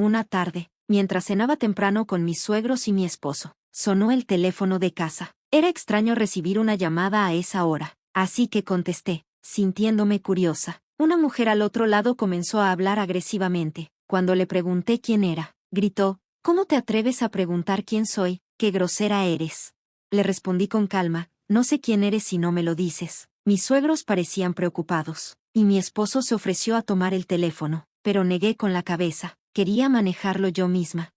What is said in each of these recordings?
Una tarde, mientras cenaba temprano con mis suegros y mi esposo, sonó el teléfono de casa. Era extraño recibir una llamada a esa hora, así que contesté, sintiéndome curiosa. Una mujer al otro lado comenzó a hablar agresivamente. Cuando le pregunté quién era, gritó, «¿Cómo te atreves a preguntar quién soy? ¡Qué grosera eres!». Le respondí con calma, «No sé quién eres si no me lo dices». Mis suegros parecían preocupados, y mi esposo se ofreció a tomar el teléfono, pero negué con la cabeza. Quería manejarlo yo misma.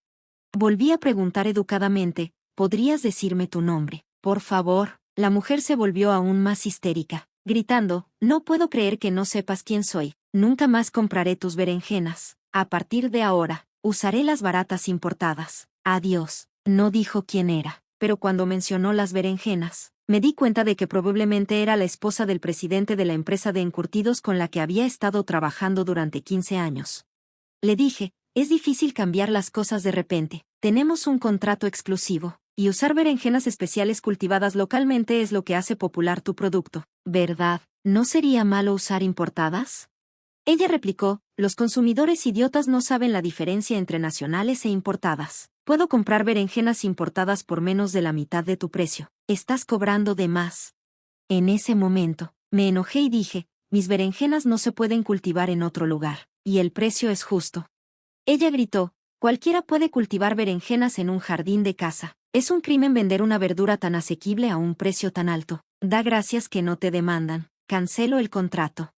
Volví a preguntar educadamente, «¿Podrías decirme tu nombre, por favor?». La mujer se volvió aún más histérica, gritando, «No puedo creer que no sepas quién soy. Nunca más compraré tus berenjenas. A partir de ahora, usaré las baratas importadas. Adiós». No dijo quién era, pero cuando mencionó las berenjenas, me di cuenta de que probablemente era la esposa del presidente de la empresa de encurtidos con la que había estado trabajando durante 15 años. Le dije, «Es difícil cambiar las cosas de repente. Tenemos un contrato exclusivo, y usar berenjenas especiales cultivadas localmente es lo que hace popular tu producto, ¿verdad? ¿No sería malo usar importadas?». Ella replicó, «Los consumidores idiotas no saben la diferencia entre nacionales e importadas. Puedo comprar berenjenas importadas por menos de la mitad de tu precio. Estás cobrando de más». En ese momento, me enojé y dije, «Mis berenjenas no se pueden cultivar en otro lugar, y el precio es justo». Ella gritó, «Cualquiera puede cultivar berenjenas en un jardín de casa. Es un crimen vender una verdura tan asequible a un precio tan alto. Da gracias que no te demandan. Cancelo el contrato».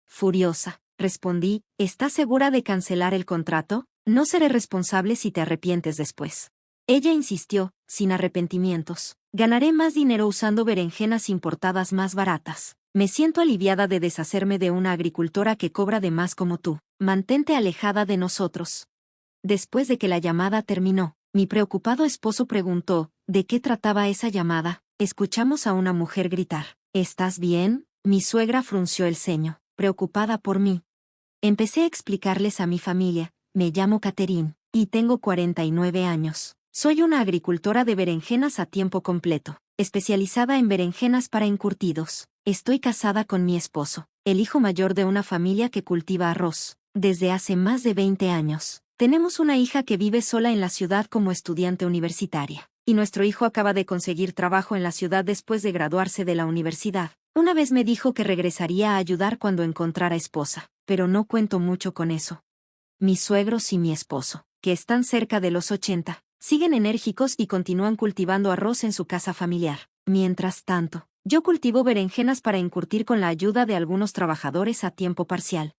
Furiosa, respondí, «¿Estás segura de cancelar el contrato? No seré responsable si te arrepientes después». Ella insistió, «Sin arrepentimientos. Ganaré más dinero usando berenjenas importadas más baratas. Me siento aliviada de deshacerme de una agricultora que cobra de más como tú. Mantente alejada de nosotros». Después de que la llamada terminó, mi preocupado esposo preguntó, «¿De qué trataba esa llamada?». Escuchamos a una mujer gritar, «¿Estás bien?». Mi suegra frunció el ceño, preocupada por mí. Empecé a explicarles a mi familia, «Me llamo Catherine, y tengo 49 años. Soy una agricultora de berenjenas a tiempo completo, especializada en berenjenas para encurtidos. Estoy casada con mi esposo, el hijo mayor de una familia que cultiva arroz, desde hace más de 20 años. Tenemos una hija que vive sola en la ciudad como estudiante universitaria, y nuestro hijo acaba de conseguir trabajo en la ciudad después de graduarse de la universidad. Una vez me dijo que regresaría a ayudar cuando encontrara esposa, pero no cuento mucho con eso». Mis suegros y mi esposo, que están cerca de los 80, siguen enérgicos y continúan cultivando arroz en su casa familiar. Mientras tanto, yo cultivo berenjenas para encurtir con la ayuda de algunos trabajadores a tiempo parcial.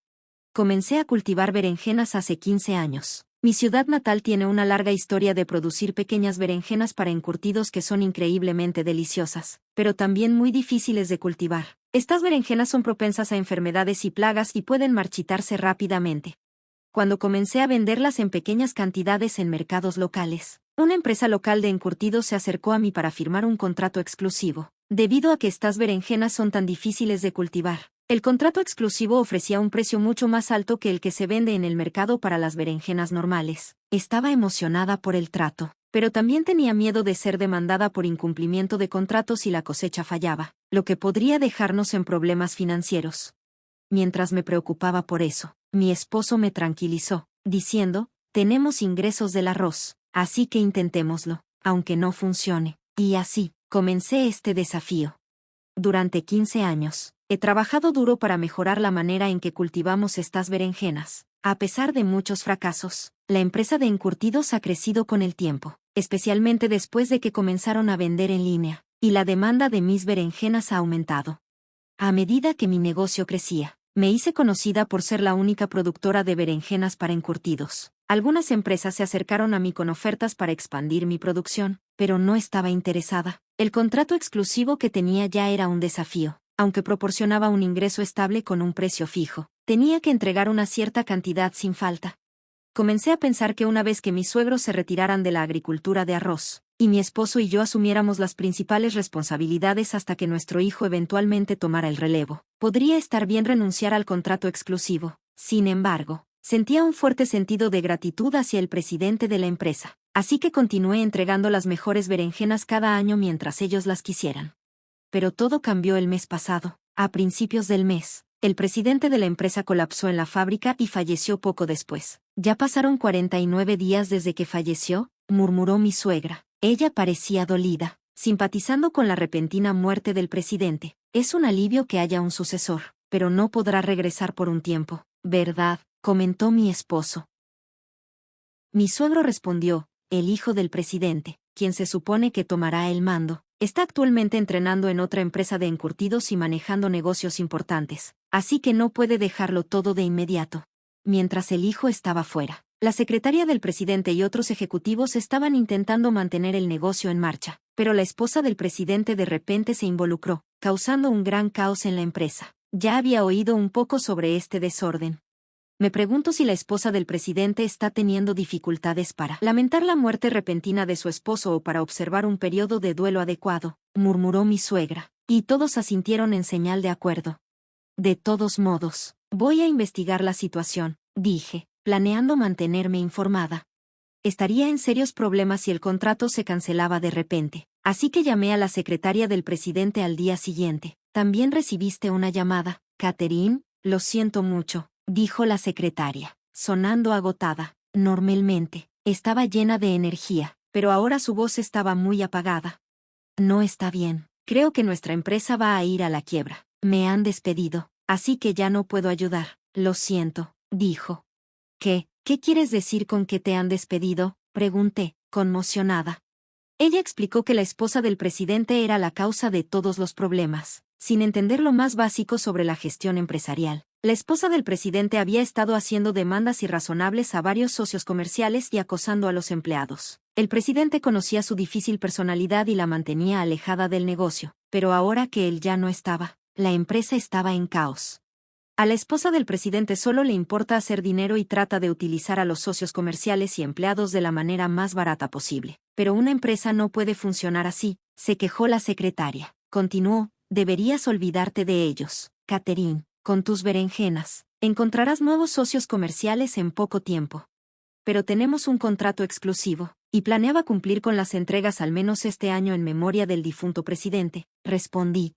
Comencé a cultivar berenjenas hace 15 años. Mi ciudad natal tiene una larga historia de producir pequeñas berenjenas para encurtidos que son increíblemente deliciosas, pero también muy difíciles de cultivar. Estas berenjenas son propensas a enfermedades y plagas y pueden marchitarse rápidamente. Cuando comencé a venderlas en pequeñas cantidades en mercados locales, una empresa local de encurtidos se acercó a mí para firmar un contrato exclusivo. Debido a que estas berenjenas son tan difíciles de cultivar, el contrato exclusivo ofrecía un precio mucho más alto que el que se vende en el mercado para las berenjenas normales. Estaba emocionada por el trato, pero también tenía miedo de ser demandada por incumplimiento de contratos si la cosecha fallaba, lo que podría dejarnos en problemas financieros. Mientras me preocupaba por eso, mi esposo me tranquilizó, diciendo, «Tenemos ingresos del arroz, así que intentémoslo, aunque no funcione». Y así, comencé este desafío. Durante 15 años, he trabajado duro para mejorar la manera en que cultivamos estas berenjenas. A pesar de muchos fracasos, la empresa de encurtidos ha crecido con el tiempo, especialmente después de que comenzaron a vender en línea, y la demanda de mis berenjenas ha aumentado. A medida que mi negocio crecía, me hice conocida por ser la única productora de berenjenas para encurtidos. Algunas empresas se acercaron a mí con ofertas para expandir mi producción, pero no estaba interesada. El contrato exclusivo que tenía ya era un desafío. Aunque proporcionaba un ingreso estable con un precio fijo, tenía que entregar una cierta cantidad sin falta. Comencé a pensar que una vez que mis suegros se retiraran de la agricultura de arroz, y mi esposo y yo asumiéramos las principales responsabilidades hasta que nuestro hijo eventualmente tomara el relevo, podría estar bien renunciar al contrato exclusivo. Sin embargo, sentía un fuerte sentido de gratitud hacia el presidente de la empresa, así que continué entregando las mejores berenjenas cada año mientras ellos las quisieran. Pero todo cambió el mes pasado. A principios del mes, El presidente de la empresa colapsó en la fábrica y falleció poco después. Ya pasaron 49 días desde que falleció, murmuró mi suegra. Ella parecía dolida, simpatizando con la repentina muerte del presidente. Es un alivio que haya un sucesor, pero no podrá regresar por un tiempo, ¿verdad?, comentó mi esposo. Mi suegro respondió, el hijo del presidente, quien se supone que tomará el mando, está actualmente entrenando en otra empresa de encurtidos y manejando negocios importantes, así que no puede dejarlo todo de inmediato. Mientras el hijo estaba fuera, la secretaria del presidente y otros ejecutivos estaban intentando mantener el negocio en marcha, pero la esposa del presidente de repente se involucró, causando un gran caos en la empresa. Ya había oído un poco sobre este desorden. Me pregunto si la esposa del presidente está teniendo dificultades para lamentar la muerte repentina de su esposo o para observar un periodo de duelo adecuado, murmuró mi suegra, y todos asintieron en señal de acuerdo. De todos modos, voy a investigar la situación, dije, planeando mantenerme informada. Estaría en serios problemas si el contrato se cancelaba de repente, así que llamé a la secretaria del presidente al día siguiente. También recibiste una llamada, Catherine, lo siento mucho, dijo la secretaria, sonando agotada. Normalmente, estaba llena de energía, pero ahora su voz estaba muy apagada. No está bien, creo que nuestra empresa va a ir a la quiebra. Me han despedido, así que ya no puedo ayudar. Lo siento, dijo. ¿Qué quieres decir con que te han despedido?, pregunté, conmocionada. Ella explicó que la esposa del presidente era la causa de todos los problemas, sin entender lo más básico sobre la gestión empresarial. La esposa del presidente había estado haciendo demandas irrazonables a varios socios comerciales y acosando a los empleados. El presidente conocía su difícil personalidad y la mantenía alejada del negocio, pero ahora que él ya no estaba, la empresa estaba en caos. A la esposa del presidente solo le importa hacer dinero y trata de utilizar a los socios comerciales y empleados de la manera más barata posible. Pero una empresa no puede funcionar así, se quejó la secretaria. Continuó, deberías olvidarte de ellos, Catherine, con tus berenjenas. Encontrarás nuevos socios comerciales en poco tiempo. Pero tenemos un contrato exclusivo, y planeaba cumplir con las entregas al menos este año en memoria del difunto presidente, respondí.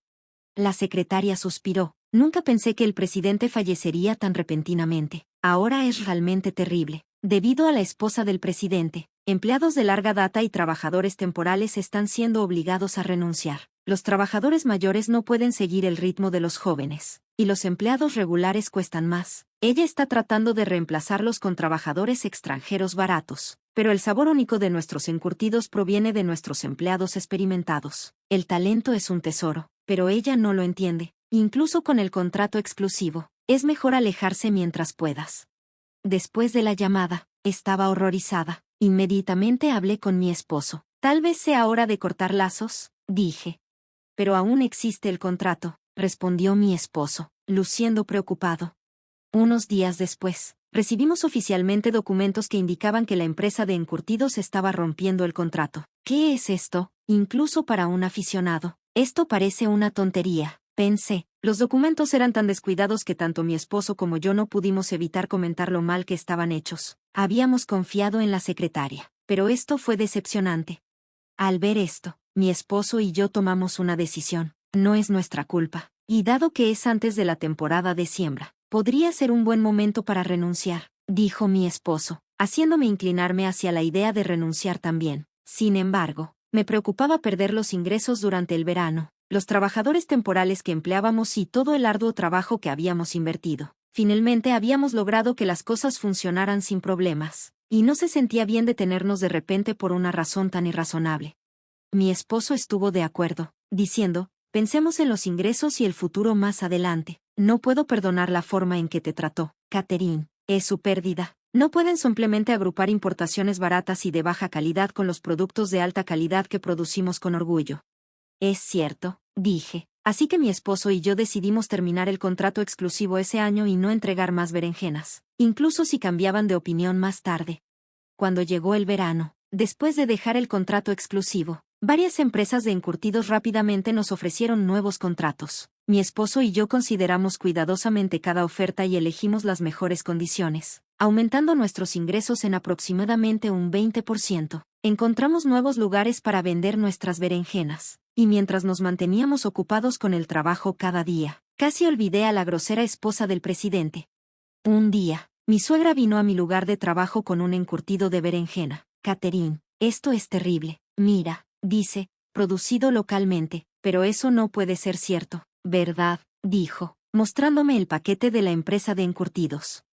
La secretaria suspiró. Nunca pensé que el presidente fallecería tan repentinamente. Ahora es realmente terrible. Debido a la esposa del presidente, empleados de larga data y trabajadores temporales están siendo obligados a renunciar. Los trabajadores mayores no pueden seguir el ritmo de los jóvenes, y los empleados regulares cuestan más. Ella está tratando de reemplazarlos con trabajadores extranjeros baratos, pero el sabor único de nuestros encurtidos proviene de nuestros empleados experimentados. El talento es un tesoro, pero ella no lo entiende. Incluso con el contrato exclusivo, es mejor alejarse mientras puedas. Después de la llamada, estaba horrorizada. Inmediatamente hablé con mi esposo. Tal vez sea hora de cortar lazos, dije. Pero aún existe el contrato, respondió mi esposo, luciendo preocupado. Unos días después, recibimos oficialmente documentos que indicaban que la empresa de encurtidos estaba rompiendo el contrato. ¿Qué es esto? Incluso para un aficionado. Esto parece una tontería. Pensé, los documentos eran tan descuidados que tanto mi esposo como yo no pudimos evitar comentar lo mal que estaban hechos. Habíamos confiado en la secretaria, pero esto fue decepcionante. Al ver esto, mi esposo y yo tomamos una decisión. No es nuestra culpa, y dado que es antes de la temporada de siembra, podría ser un buen momento para renunciar, dijo mi esposo, haciéndome inclinarme hacia la idea de renunciar también. Sin embargo, me preocupaba perder los ingresos durante el verano, los trabajadores temporales que empleábamos y todo el arduo trabajo que habíamos invertido. Finalmente habíamos logrado que las cosas funcionaran sin problemas, y no se sentía bien detenernos de repente por una razón tan irrazonable. Mi esposo estuvo de acuerdo, diciendo, pensemos en los ingresos y el futuro más adelante. No puedo perdonar la forma en que te trató, Catherine. Es su pérdida. No pueden simplemente agrupar importaciones baratas y de baja calidad con los productos de alta calidad que producimos con orgullo. Es cierto, dije, así que mi esposo y yo decidimos terminar el contrato exclusivo ese año y no entregar más berenjenas, incluso si cambiaban de opinión más tarde. Cuando llegó el verano, después de dejar el contrato exclusivo, varias empresas de encurtidos rápidamente nos ofrecieron nuevos contratos. Mi esposo y yo consideramos cuidadosamente cada oferta y elegimos las mejores condiciones, aumentando nuestros ingresos en aproximadamente un 20%. Encontramos nuevos lugares para vender nuestras berenjenas, y mientras nos manteníamos ocupados con el trabajo cada día, Casi olvidé a la grosera esposa del presidente. Un día, mi suegra vino a mi lugar de trabajo con un encurtido de berenjena. Catherine, esto es terrible. Mira, dice, producido localmente, pero eso no puede ser cierto, ¿verdad? Dijo, mostrándome el paquete de la empresa de encurtidos.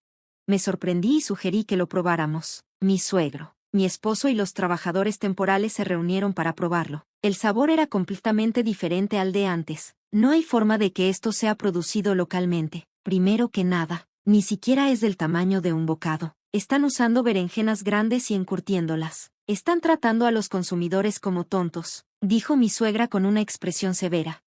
Me sorprendí y sugerí que lo probáramos. Mi suegro, mi esposo y los trabajadores temporales se reunieron para probarlo. El sabor era completamente diferente al de antes. No hay forma de que esto sea producido localmente. Primero que nada, ni siquiera es del tamaño de un bocado. Están usando berenjenas grandes y encurtiéndolas. Están tratando a los consumidores como tontos, dijo mi suegra con una expresión severa.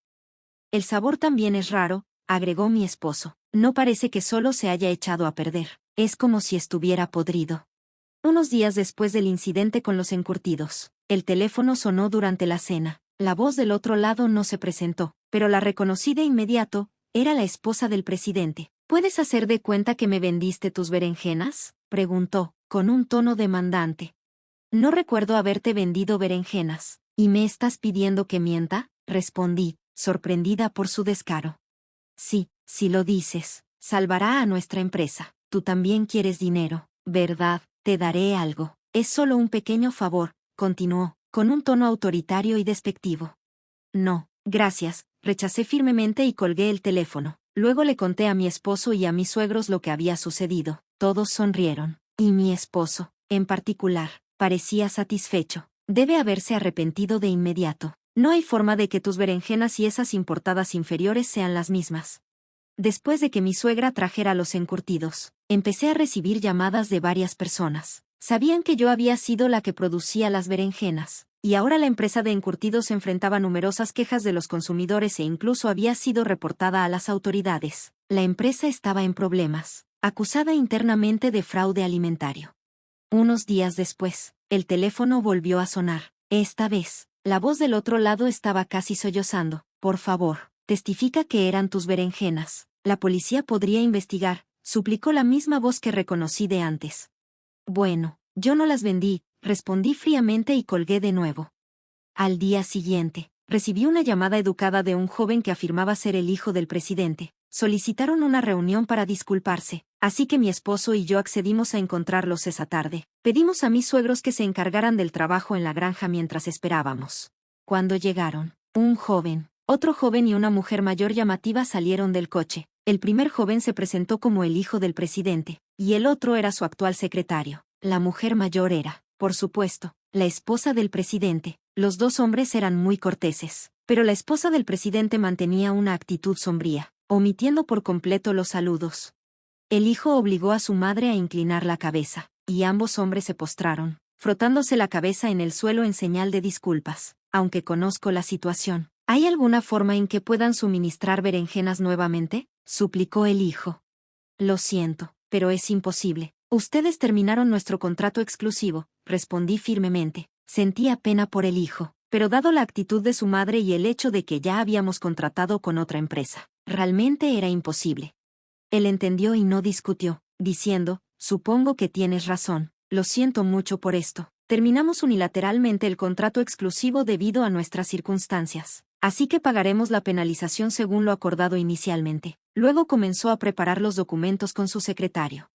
El sabor también es raro, agregó mi esposo. No parece que solo se haya echado a perder. Es como si estuviera podrido. Unos días después del incidente con los encurtidos, el teléfono sonó durante la cena. La voz del otro lado no se presentó, pero la reconocí de inmediato, era la esposa del presidente. ¿Puedes hacer de cuenta que me vendiste tus berenjenas?, preguntó, con un tono demandante. No recuerdo haberte vendido berenjenas. ¿Y me estás pidiendo que mienta?, respondí, sorprendida por su descaro. Sí, si lo dices, salvará a nuestra empresa. Tú también quieres dinero, ¿verdad? Te daré algo. Es solo un pequeño favor, continuó, con un tono autoritario y despectivo. No, gracias, rechacé firmemente y colgué el teléfono. Luego le conté a mi esposo y a mis suegros lo que había sucedido. Todos sonrieron, y mi esposo, en particular, parecía satisfecho. Debe haberse arrepentido de inmediato. No hay forma de que tus berenjenas y esas importadas inferiores sean las mismas. Después de que mi suegra trajera los encurtidos, empecé a recibir llamadas de varias personas. Sabían que yo había sido la que producía las berenjenas, y ahora la empresa de encurtidos enfrentaba numerosas quejas de los consumidores e incluso había sido reportada a las autoridades. La empresa estaba en problemas, acusada internamente de fraude alimentario. Unos días después, el teléfono volvió a sonar. Esta vez, la voz del otro lado estaba casi sollozando. Por favor, testifica que eran tus berenjenas. La policía podría investigar, suplicó la misma voz que reconocí de antes. Bueno, yo no las vendí, respondí fríamente y colgué de nuevo. Al día siguiente, recibí una llamada educada de un joven que afirmaba ser el hijo del presidente. Solicitaron una reunión para disculparse, así que mi esposo y yo accedimos a encontrarlos esa tarde. Pedimos a mis suegros que se encargaran del trabajo en la granja mientras esperábamos. Cuando llegaron, un joven, otro joven y una mujer mayor llamativa salieron del coche. El primer joven se presentó como el hijo del presidente, y el otro era su actual secretario. La mujer mayor era, por supuesto, la esposa del presidente. Los dos hombres eran muy corteses, pero la esposa del presidente mantenía una actitud sombría, omitiendo por completo los saludos. El hijo obligó a su madre a inclinar la cabeza, y ambos hombres se postraron, frotándose la cabeza en el suelo en señal de disculpas. Aunque conozco la situación, ¿hay alguna forma en que puedan suministrar berenjenas nuevamente?, suplicó el hijo. Lo siento, pero es imposible. Ustedes terminaron nuestro contrato exclusivo, respondí firmemente. Sentía pena por el hijo, pero dado la actitud de su madre y el hecho de que ya habíamos contratado con otra empresa, realmente era imposible. Él entendió y no discutió, diciendo, supongo que tienes razón, lo siento mucho por esto. Terminamos unilateralmente el contrato exclusivo debido a nuestras circunstancias, así que pagaremos la penalización según lo acordado inicialmente. Luego comenzó a preparar los documentos con su secretario.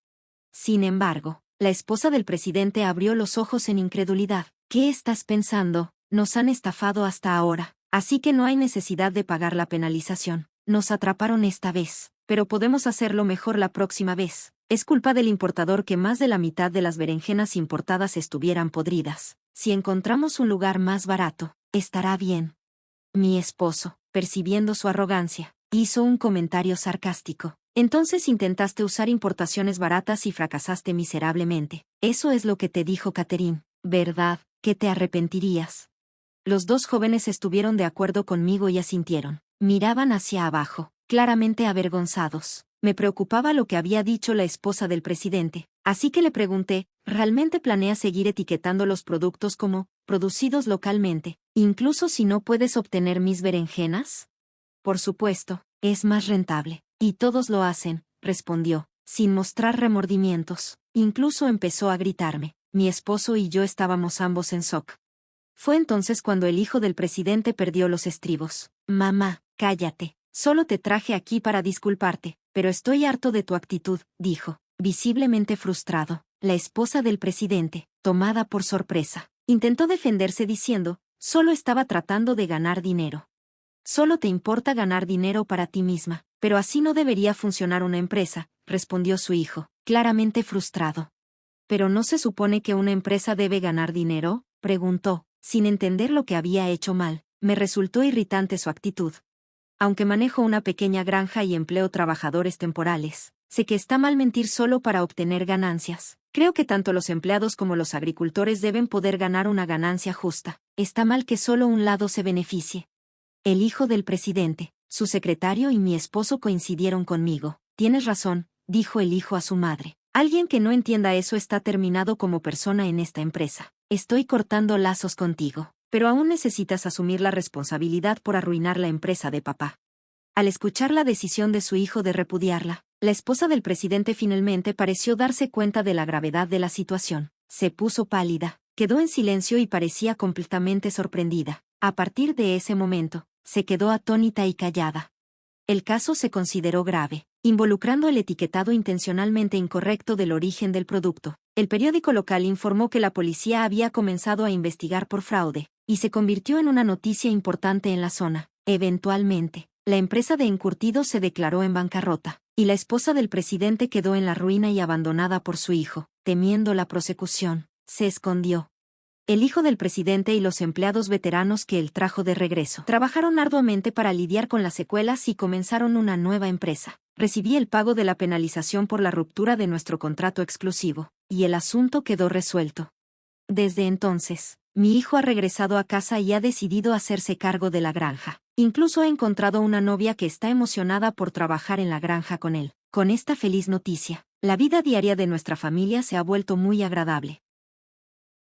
Sin embargo, la esposa del presidente abrió los ojos en incredulidad. ¿Qué estás pensando? Nos han estafado hasta ahora, así que no hay necesidad de pagar la penalización. Nos atraparon esta vez, pero podemos hacerlo mejor la próxima vez. Es culpa del importador que más de la mitad de las berenjenas importadas estuvieran podridas. Si encontramos un lugar más barato, estará bien. Mi esposo, percibiendo su arrogancia, hizo un comentario sarcástico. Entonces intentaste usar importaciones baratas y fracasaste miserablemente. Eso es lo que te dijo Catherine, ¿verdad? Que te arrepentirías. Los dos jóvenes estuvieron de acuerdo conmigo y asintieron. Miraban hacia abajo, claramente avergonzados. Me preocupaba lo que había dicho la esposa del presidente, así que le pregunté, ¿realmente planeas seguir etiquetando los productos como producidos localmente, incluso si no puedes obtener mis berenjenas? Por supuesto, es más rentable, y todos lo hacen, respondió, sin mostrar remordimientos. Incluso empezó a gritarme. Mi esposo y yo estábamos ambos en shock. Fue entonces cuando el hijo del presidente perdió los estribos. Mamá, cállate. Solo te traje aquí para disculparte, pero estoy harto de tu actitud, dijo, visiblemente frustrado. La esposa del presidente, tomada por sorpresa, intentó defenderse diciendo, solo estaba tratando de ganar dinero. Solo te importa ganar dinero para ti misma, pero así no debería funcionar una empresa, respondió su hijo, claramente frustrado. ¿Pero no se supone que una empresa debe ganar dinero?, preguntó, sin entender lo que había hecho mal. Me resultó irritante su actitud. Aunque manejo una pequeña granja y empleo trabajadores temporales, sé que está mal mentir solo para obtener ganancias. Creo que tanto los empleados como los agricultores deben poder ganar una ganancia justa. Está mal que solo un lado se beneficie. El hijo del presidente, su secretario y mi esposo coincidieron conmigo. Tienes razón, dijo el hijo a su madre. Alguien que no entienda eso está terminado como persona en esta empresa. Estoy cortando lazos contigo, pero aún necesitas asumir la responsabilidad por arruinar la empresa de papá. Al escuchar la decisión de su hijo de repudiarla, la esposa del presidente finalmente pareció darse cuenta de la gravedad de la situación. Se puso pálida, quedó en silencio y parecía completamente sorprendida. A partir de ese momento, se quedó atónita y callada. El caso se consideró grave, involucrando el etiquetado intencionalmente incorrecto del origen del producto. El periódico local informó que la policía había comenzado a investigar por fraude, y se convirtió en una noticia importante en la zona. Eventualmente, la empresa de encurtidos se declaró en bancarrota, y la esposa del presidente quedó en la ruina y abandonada por su hijo. Temiendo la prosecución, se escondió. El hijo del presidente y los empleados veteranos que él trajo de regreso trabajaron arduamente para lidiar con las secuelas y comenzaron una nueva empresa. Recibí el pago de la penalización por la ruptura de nuestro contrato exclusivo, y el asunto quedó resuelto. Desde entonces, mi hijo ha regresado a casa y ha decidido hacerse cargo de la granja. Incluso ha encontrado una novia que está emocionada por trabajar en la granja con él. Con esta feliz noticia, la vida diaria de nuestra familia se ha vuelto muy agradable.